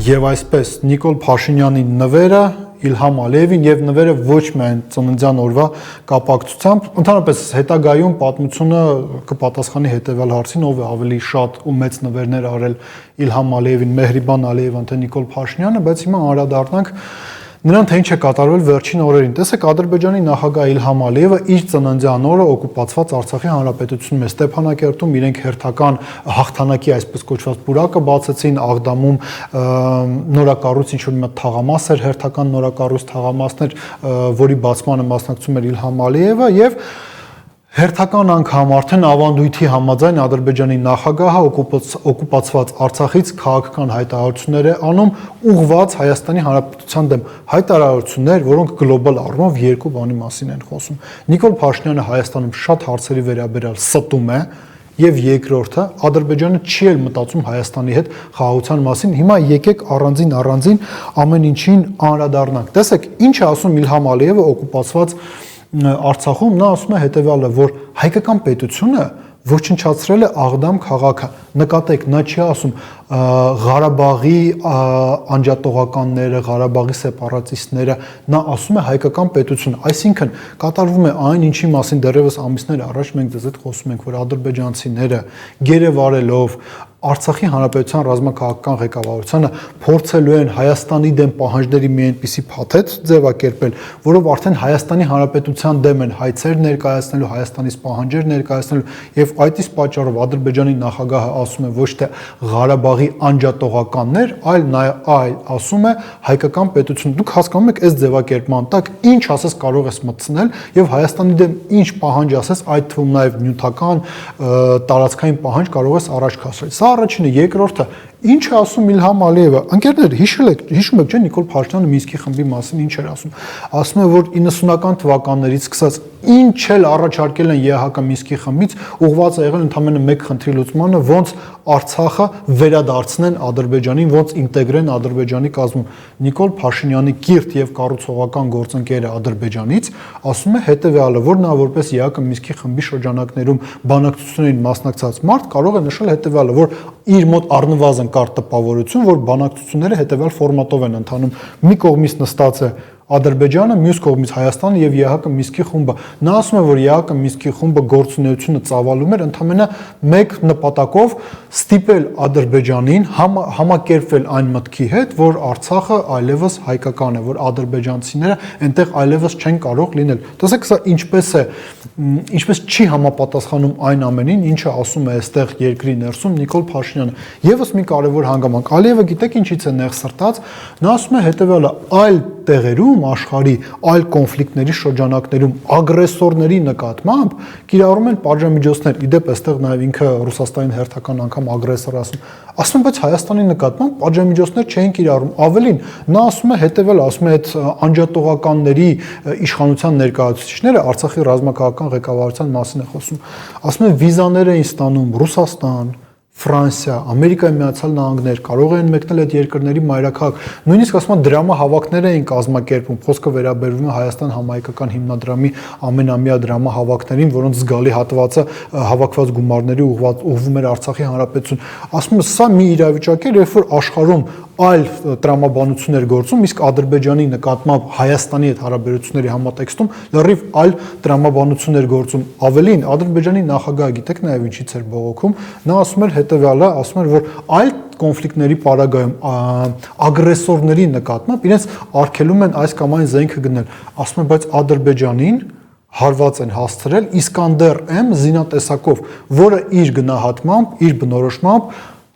եւ այսպես Նիկոլ Փաշինյանի նվերը Իլհամ Ալիևին եւ նվերը ոչ միայն ծննդյան օրվա կապակցությամբ, ընդհանրապես հետագայում պատմությունը կպատասխանի հետեւյալ հարցին, ով է ավելի շատ ու մեծ նվերներ արել Իլհամ Ալիևին, Մեհրիբան Ալիևան, թե Նիկոլ Փաշինյանը, բայց հիմա անդրադառնանք նրան թե ինչ է կատարվել վերջին օրերին։ Տեսեք, Ադրբեջանի նախագահ Իլհամ Ալիևը իր ծննդյան օրը օկուպացված Արցախի հանրապետությունում է Ստեփանակերտում իրենք հերթական հաղթանակի այսպես կոչված պուրակը բացեցին, Աղդամում նորակառույց ինչ-որ մի թաղամաս էր, հերթական նորակառույց թաղամասներ, որի բացմանը մասնակցում էր Իլհամ Ալիևը եւ հերթական անգամ արդեն ավանդույթի համաձայն Ադրբեջանի նախագահը օկուպացված Արցախից քաղաքական հայտարարություններ է անում ուղղված Հայաստանի Հանրապետության դեմ հայտարարություններ, որոնք գլոբալ առումով երկու բանի մասին են խոսում։ Նիկոլ Փաշինյանը Հայաստանում շատ հարցերի վերաբերյալ ստում է եւ երկրորդը Ադրբեջանը չի էլ մտածում Հայաստանի հետ խաղաղության մասին։ Հիմա եկեք առանձին ամեն ինչին անդրադառնանք։ Տեսեք, ինչ է ասում Իլհամ Ալիևը օկուպացված Արցախում, նա ասում է հետեւյալը, որ հայկական պետությունը ոչնչացրել է Աղդամ քաղաքը։ Նկատեք, նա չի ասում Ղարաբաղի անջատողականները, Ղարաբաղի սեպարատիստները, նա ասում է հայկական պետություն, այսինքն կատարվում է այն, ինչի մասին դեռևս ամիսներ առաջ մենք ձեզ հետ խոսում ենք, որ ադրբեջանցիները գերեվարելով Արցախի հանրապետության ռազմաքաղաքական ղեկավարությանը փորձելու են Հայաստանի դեմ պահանջների մի այնպիսի փաթեթ ձևակերպել, որով արդեն Հայաստանի հանրապետության դեմ են հայցեր ներկայացնելու, Հայաստանից պահանջեր ներկայացնելու եւ այդ իսկ պատճառով Ադրբեջանի նախագահը ասում է ոչ թե Ղարաբաղի անջատողականներ, այլ ասում է հայկական պետություն։ Դուք հասկանում եք այս ձևակերպման տակ ինչ ասես կարող ես մտցնել եւ Հայաստանի դեմ ինչ պահանջ ասես, այդ թվում նաեւ նյութական տարածքային պահանջ կարող ես առաջ քաշել։ Սա առաջինը, երկրորդը ինչ է ասում Իլհամ Ալիևը։ Ընկերներ, հիշում եք, չէ՞ Նիկոլ Փաշինյանը Մինսկի խմբի մասին ինչ էր ասում։ Ասում է, որ 90-ական թվականներից սկսած ինչ էլ առաջարկել են ԵՀԿ Մինսկի խմբից, ուղղված է եղել ընդամենը մեկ խնդրի լուծմանը, ոնց Արցախը վերադարձնեն Ադրբեջանին, ոնց ինտեգրեն Ադրբեջանի կազմում։ Նիկոլ Փաշինյանի կիրթ եւ կառուցողական գործընկերը Ադրբեջանից ասում է հետեւյալը, որ նա որպես ԵՀԿ Մինսկի խմբի շրջանակներում բանակցություններին մասնակցած մարդ կարող է նշել հետեւյալը, որ իր մոտ առնվազն կար տպավորություն, որ բանակցությունները հետեւյալ ֆորմատով են ընթանում։ Մի կողմից նստած է Ադրբեջանը, մյուս կողմից Հայաստանը եւ ԵՀԿ Մինսկի խումբը։ Նա ասում է, որ ԵՀԿ Մինսկի խումբը գործունեությունը ծավալում էր ընդամենը մեկ նպատակով ստիպել Ադրբեջանին համակերպվել այն մտքի հետ, որ Արցախը այլևս հայկական է, որ ադրբեջանցիները այնտեղ այլևս չեն կարող լինել։ Տեսեք, սա ինչպես չի համապատասխանում այն ամենին, ինչը ասում է այստեղ երկրի ներսում Նիկոլ Փաշինյանը։ Եվս մի կարևոր հանգամանք։ Ալիևը գիտեք ինչից է նեղսրտած։ Նա ասում է հետեւյալը, այլ տեղերում աշխարհի այլ կոնֆլիկտների շրջանակներում ագրեսորների նկատմամբ կիրառում են պատժամիջոցներ։ Իդեպ այստեղ նաև ինքը Ռուսաստանին հերթական անգամ ագրեսոր ասում, բայց Հայաստանի նկատմամբ պատժամիջոցներ չէին կիրառում։ Ավելին, նա ասում է հետևել, ասում է այդ անջատողականների իշխանության ներկայացուցիչները Արցախի ռազմաքաղաքական ղեկավարության մասին է խոսում։ Ասում է վիզաներ էին ստանում Ռուսաստան, Ֆրանսիա, Ամերիկայի Միացյալ Նահանգներ, կարող են մեկնել այդ երկրների մայրաքաղաք, նույնիսկ ասում են դրամահավաքներ էին կազմակերպում, խոսքը վերաբերվում է Հայաստան համահայկական հիմնադրամի ամենամյա դրամահավաքներին, որոնց զգալի հատվածը հավաքված գումարների ուղղվում էր Արցախի հանրապետություն։ Ասում է, սա մի իրավիճակ էր, երբ որ աշխարհում այլ տրամաբանություններ գործում, իսկ Ադրբեջանի նկատմամբ Հայաստանի հետ հարաբերությունների համատեքստում լրիվ այլ տրամաբանություններ գործում։ Ավելին, Ադրբեջանի նախագահը գիտեք նաև ինչից էր բողոքում, նա ասում էր հետևյալը, ասում էր, որ այլ կոնֆլիկտների պարագայում ագրեսորների նկատմամբ իրենց արգելում են այս կամ այն զենքը գնել։ Ասում է, բայց Ադրբեջանին հարված են հասցրել Իսկանդեր-M զինատեսակով, որը իր գնահատմամբ, իր բնորոշմամբ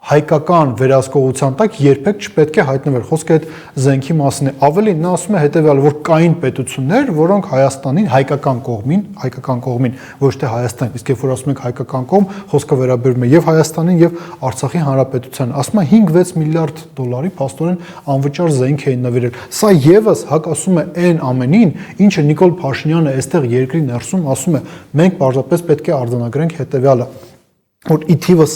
հայկական վերահսկողության տակ երբեք չպետք է հայտնվեր։ Խոսքը այդ զենքի մասին է։ Ավելին, նա ասում է հետևյալը, որ կային պետություններ, որոնք Հայաստանին հայկական կողմին, ոչ թե Հայաստանին, իսկ երբ որ ասում ենք հայկական կողմ, խոսքը վերաբերում է եւ Հայաստանին եւ Արցախի հանրապետությանին։ Ասում է 5-6 միլիարդ դոլարի փաստորեն անվճար զենք էին նվիրել։ Սա եւս հակասում է այն ամենին, ինչը Նիկոլ Փաշինյանը այստեղ երկրի ներսում ասում է, մենք պարզապես պետք է արձանագրենք հետևյալը, որ ի թիվս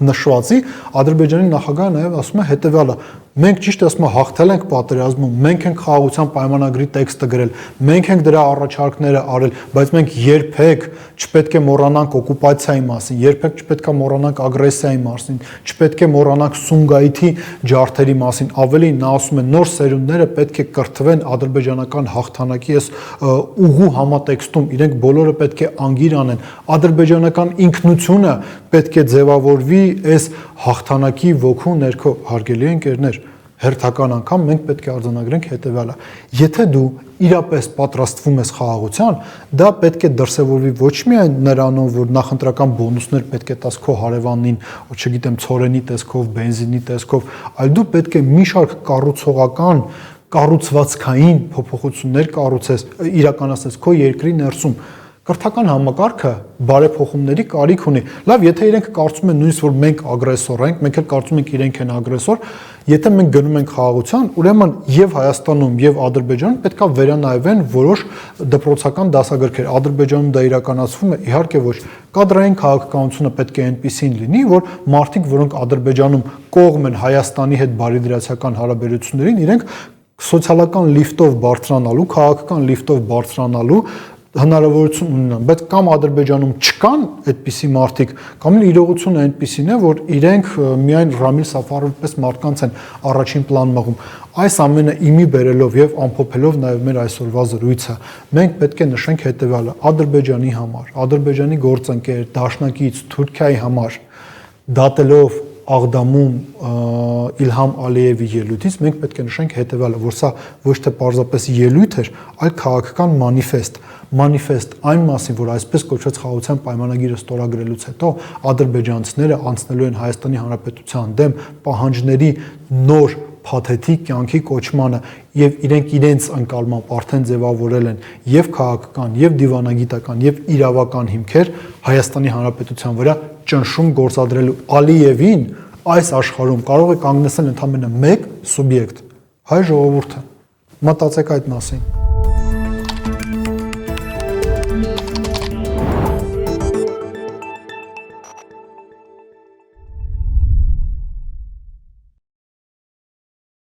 նշվածի Ադրբեջանի նախագահը նաև ասում է հետևյալը, Մենք ճիշտ ասում հաղթել ենք պատերազմում, մենք ենք խաղաղության պայմանագրի տեքստը գրել, մենք ենք դրա առաջարկները արել, բայց մենք երբեք չպետք է մոռանանք օկուպացիայի մասին, երբեք չպետք է մոռանանք ագրեսիայի մասին, չպետք է մոռանանք Սումգայիթի ջարդերի մասին, ավելին նա ասում է նոր սերունդները պետք է կրթվեն ադրբեջանական հաղթանակի այս ուղու համատեքստում, իրենք բոլորը պետք է անգիր անեն, ադրբեջանական ինքնությունը պետք է ձևավորվի այս հաղթանակի ոգու ներքո, հարգելի ընկերներ, հերթական անգամ մենք պետք է արձանագրենք հետևյալը. եթե դու իրապես պատրաստվում ես խաղաղության, դա պետք է դրսևորվի ոչ միայն նրանով, որ նախընտրական բոնուսներ պետք է տաս քո հարևանին, չգիտեմ, ցորենի տեսքով, բենզինի տեսքով, այլ դու պետք է մի շարք կառուցողական, կառուցվածքային փոփոխություններ կառուցես, իրականացնես քո երկրի ներսում։ Կրթական համակարգը բարեփոխումների կարիք ունի։ Լավ, եթե իրենք կարծում են նույնիսկ որ մենք ագրեսոր ենք, մենք էլ կարծում ենք իրենք են ագրեսոր, եթե մենք գնում ենք խաղաղության, ուրեմն եւ Հայաստանում եւ Ադրբեջանում պետքա վերանայվեն որոշ դպրոցական դասագրքեր։ Ադրբեջանում դա իրականացվում է, իհարկե ոչ։ Կադրային քաղաքականությունը պետք է այնպիսին լինի, որ մարդիկ, որոնք Ադրբեջանում կողմ են Հայաստանի հետ բարիդրացիական հարաբերություններին, իրենք սոցիալական լիֆտով բարձրանալու, քաղաքական լիֆտով բարձրանալու հնարավորություն ունենան, բայց կամ Ադրբեջանում չկան այդպիսի մարդիկ, կամ էլ իրողությունը այնպիսին է, որ իրենք միայն Ռամիլ Սաֆարովի պես մարդկանց են առաջին պլան մղում։ Այս ամենը իմի բերելով եւ ամփոփելով նաեւ մեր այսօրվա զրույցը, մենք պետք է նշենք հետեւյալը. Ադրբեջանի համար, Ադրբեջանի գործընկեր, դաշնակից Թուրքիայի համար, դատելով Աղդամում Իլհամ Ալիևի ելույթից մենք պետք է նշենք հետևյալը, որ սա ոչ թե պարզապես ելույթ էր, այլ քաղաքական մանիֆեստ այն մասին, որ այսպես կոչված խաղաղության պայմանագիրը ստորագրելուց հետո ադրբեջանցիները անցնելու են Հայաստանի Հանրապետության դեմ պահանջների նոր փաթեթի կյանքի կոչմանը եւ իրենց անկալմամբ արդեն ձևավորել են եւ քաղաքական, եւ դիվանագիտական, եւ իրավական հիմքեր Հայաստանի Հանրապետության վրա ճնշում գործադրելու Ալիևին այս աշխարհում կարող է կանգնեցնել ընդամենը մեկ սուբյեկտ՝ հայ ժողովուրդը։ Մտածեք այդ մասին։